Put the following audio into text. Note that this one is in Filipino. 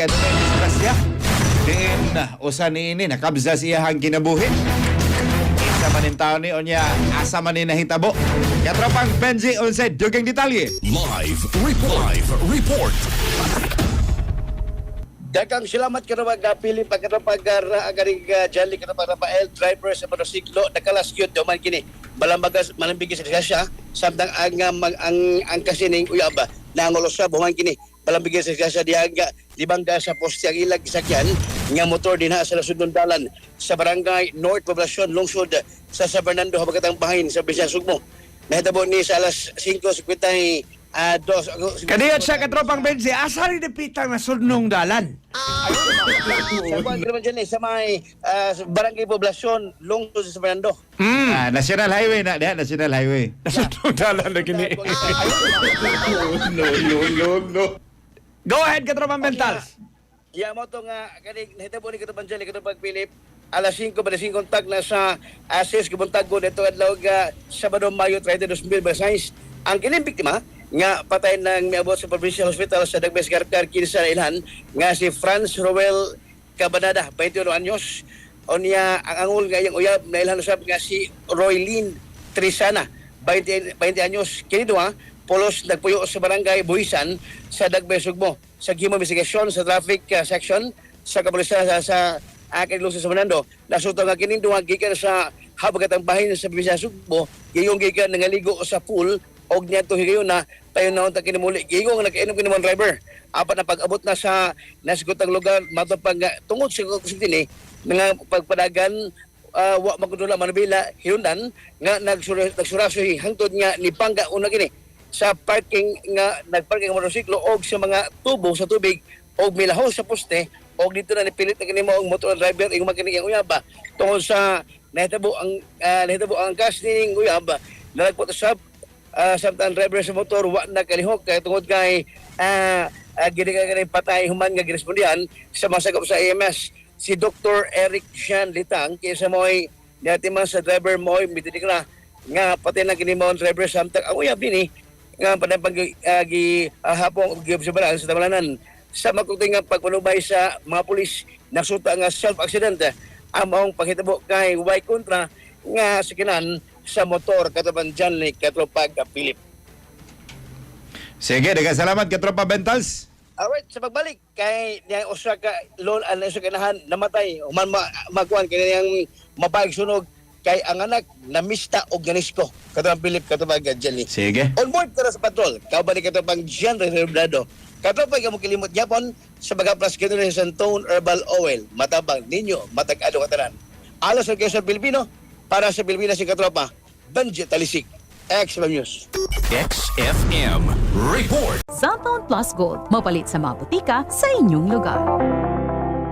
Kaya na disgrasya. Diin usa niini nakabza siya ang kinabuhi. Isa man in taon ni onya asa man ni nahitabo. Katropang Benji unsa dugang detalye. Live report. Dagang salamat ka naman pili pagkatapag-agaring jali ka naman Rafael, driver sa motosiklo, nakalas yun, duman kini. Malambagas, malambigis sa kasya, samtang ang kasining uyaba, nangulos sa buman kini. Malambigis sa kasya, dibangga sa poste ang ilag sakyan, nga motor din ha sa nasundong dalan sa barangay North Poblacion, lungsod sa San Fernando, habagatang bahin sa Bisaya Sugmo. Nahitabo ni sa alas 5:52 Kadiyot sa katropang Benji, asa rin napitang na sudnong dalan? Sa buwan naman dyan sa may barangay Poblacion, lungsod sa San Fernando. National Highway na, diha, National Highway. Sudnong dalan na kini. No. Go ahead, katropang Bentals. Ya mo to nga kani nahitabo ni katong Banjali katong pagpilip alas 5 ba 5 kontag na sa asis gibuntag ko dito adlaw ga Sabado Mayo 30, 2026. Ang kining biktima nga patay nang miabot sa Provincial Hospital sa Dagbes Garcar kinsa na ilhan nga si Franz Roel Cabanada 21 anyos unya ang angol nga iyang uyab na ilhan usab nga si Roylin Trisana 20 anyos kini duha polos nagpuyo sa barangay Buhisan sa Dagbes Sugbo sa gihimo investigasyon sa traffic section sa kapulisan sa Lungsod sa Fernando. Nasuto nga kining duha gikan sa habagatang bahin sa Bisaya Sugbo gayong gikan nangaligo sa pool og niadto higayon na tayo naon ta kinimuli gingong nakainom kini mga driver apat na pag-abot na sa nasgutang lugar matupag tungod sa kusintini nga pagpadagan wa magdula manubila hinundan nga nagsurasoy hangtod nga ni pangga una kini sa parking nga nagparking ang motorsiklo og sa mga tubo sa tubig og milahaw sa poste og dito na nipilit na kini mo ang motor driver ing makinig ang uyaba tungod sa nahitabo ang gas ning uyaba nalagpot sa samtang driver sa motor wa na kalihok kay tungod kay gini ka patay human nga girespondihan sa masagap sa AMS si Dr. Eric Sean Litang kaysa mo'y natiman sa driver mo'y mitidik na nga patay na kini mo driver samtang ang uyab din nga panapag hapong giobserbahan sa tamalanan sa magkuting nga pagpanubay sa mga pulis nagsuta nga self-accident among panghitabo kay way kontra nga sikinan sa motor kataban dyan ni Katropag Philip. Sige, daghang salamat Katropa Bentals. Alright, sa pagbalik kay niyang usa ka loan an sa kanahan namatay human magkuan kay niyang mabag sunog kay ang anak na mista og ganisko Katropag Philip Katropag Jenny. Sige. On board tara sa patrol kauban ni Katropag Jean Reservado. Katropag mo kilimot yapon sa bagaplas kini sa Tone Herbal Oil matabang ninyo matag-ado katanan. Alas sa Quezon Pilipino para sa Pilipinas si Katropa Benji Talisik, XFM News. XFM report. Cellphone Plus Gold, mapalit sa mga butika sa inyong lugar.